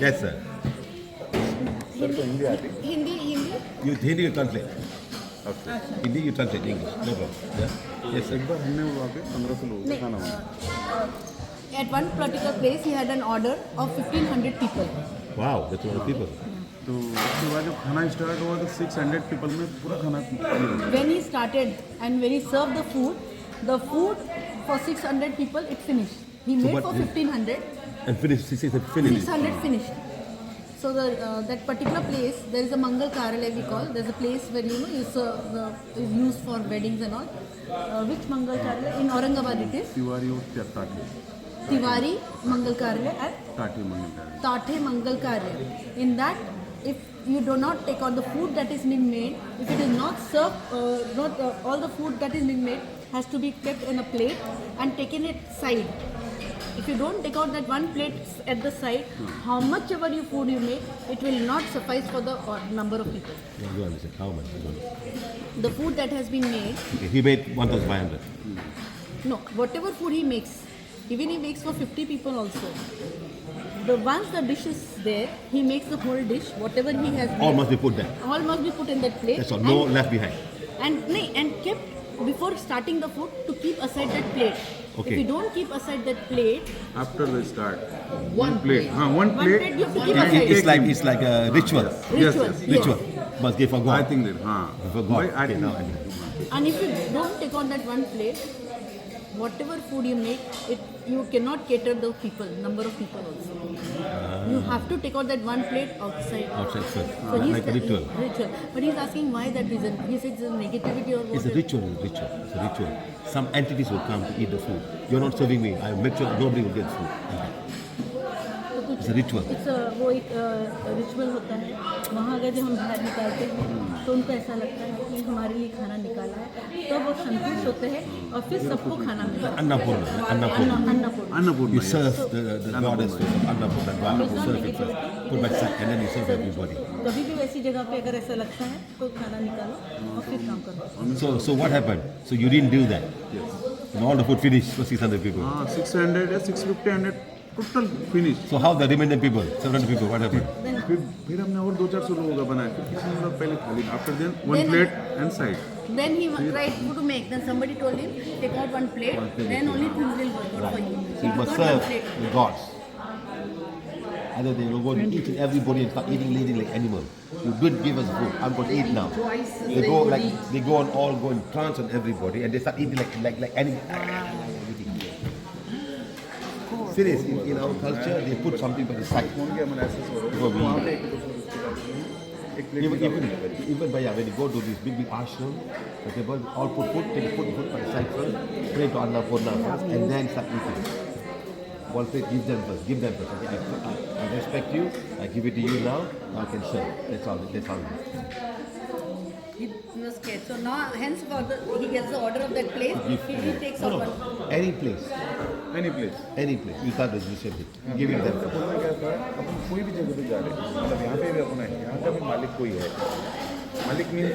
Yes, sir. Sir को हिंदी आती? Hindi Hindi you translate. Okay. Hindi you translate English. No problem. Yeah? Yes, sir. एक बार हमने वहाँ पे 1500 लोगों का खाना बना। at one particular place he had an order of 1500 people. Wow, that's a lot of people. तो उसके बाद जब खाना स्टार्ट हुआ तो 600 पीपल में पूरा खाना खत्म। When he started and when he served the food for 600 people it finished. He So made what for he- 1500. And finish, he said finish. 600 finished. So that particular place, there is a Mangal Karale we call. There's a place where you is used for weddings and all. Which Mangal Karale? In Aurangabad it is. Tiwari और टाटे Tiwari Mangal Karale and टाटे मंगल Tathe Mangal Karale. In that, if you do not take out the food that is being made, if it is not served, all the food that is being made has to be kept in a plate and taken it side. If you don't take out that one plate at the side, how much ever you food you make, it will not suffice for the number of people. Yeah, you understand. How much? I don't know. The food that has been made, Okay, he made 1,500. no, whatever food he makes, even he makes for 50 people also. Once the dish is there, he makes the whole dish, whatever he has made. All must be put there. All must be put in that plate. That's all. No left behind. And kept before starting the food to keep aside that plate. Okay. If you don't keep aside that plate, after the start one plate हाँ one one plate plate you have to keep Yeah, aside. It's like a ritual. Ritual. yes. Ritual. Must give for I God. think that हाँ For God. Why I Okay, think now I know. And if you don't take on that one plate, whatever food you make, you cannot cater the people, number of people also. You have to take out that one plate outside. Outside, sir. So he's Like a ritual. Ritual. But he's asking why that reason. He says it's a negativity or It's a whatever. ritual. It's a ritual. Some entities will come to eat the food. You're not serving me. I make sure nobody will get food. It's a ritual. वो एक ritual होता है। वहाँ अगर जब हम बाहर निकालते हैं तो उनको ऐसा लगता है कि हमारे लिए खाना निकाला है, तो वो संतुष्ट होते हैं और फिर सबको खाना मिलता है। Annapurna. Annapurna. Annapurna You serve the goddess to Annapurna. God will serve it first. Put back side and then you serve everybody. कभी भी वैसी जगह पे अगर ऐसा लगता है तो खाना निकालो और फिर काम करो। So what happened? So you didn't do that. yes And all the food finished for 600 people. हाँ 600 या 650 100 total finish. So how the remaining people, 700 people, what happened? फिर हमने और 200-400 लोगों का बनाया फिर किसी ने पहले खाली after then one Then- plate and side Then he tried to make. Then somebody told him, take out one plate. Then only things will work out for you. So you must Took out one serve plate. the gods. Either they will go and eat and everybody and start eating like animal. You didn't give us food. I'm going to eat now. They go on all go in trance on everybody and they start eating like animal. Serious. In our culture, they put something by the side. Phone किया मैंने ऐसे सो Before we वहाँ eat. पे एक plate Even when you go to this big ashram, the people all put food, take food by the side first, pray to Annapurna first, and then start eating. One plate, give them first. Okay, I respect you, I give it to you now, I can serve. That's all. He was scared. So now, henceforth, he gets the order of that place. He takes out one. Any place, any place you start the same thing. Give it them. बोलना क्या था अपन कोई भी जगह पे जा रहे हैं मतलब यहाँ पे भी अपना है यहाँ का भी मालिक कोई है मालिक मीन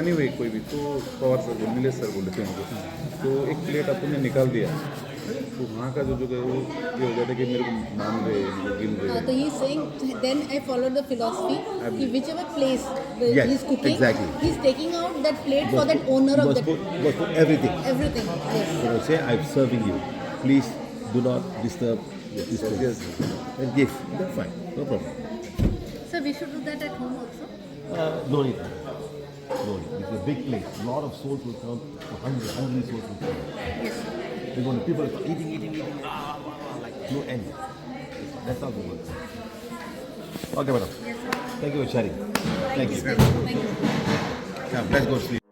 एनीवे कोई भी तो पवार सर बोल नीलेश सर बोले थे उनको तो एक प्लेट अपन ने निकाल दिया तो वहाँ का जो वो ये हो गया था कि मेरे को मान रहे गिन रहे So he's saying, then I followed the philosophy. Whichever place Yes, he's cooking, exactly. he's taking out that plate for that owner of that. You must put everything. Everything. Yes. You know, say I'm serving you. Please do not disturb this place. Yes. And give. That's fine. No problem. So we should do that at home also. No need. It's a big place. A lot of souls will come. Hungry souls will come. Yes. People are eating, like no end. That's how it works. Okay, madam. Yes, sir. Thank you for sharing. Thank you. Thank you. Come, let's go sleep.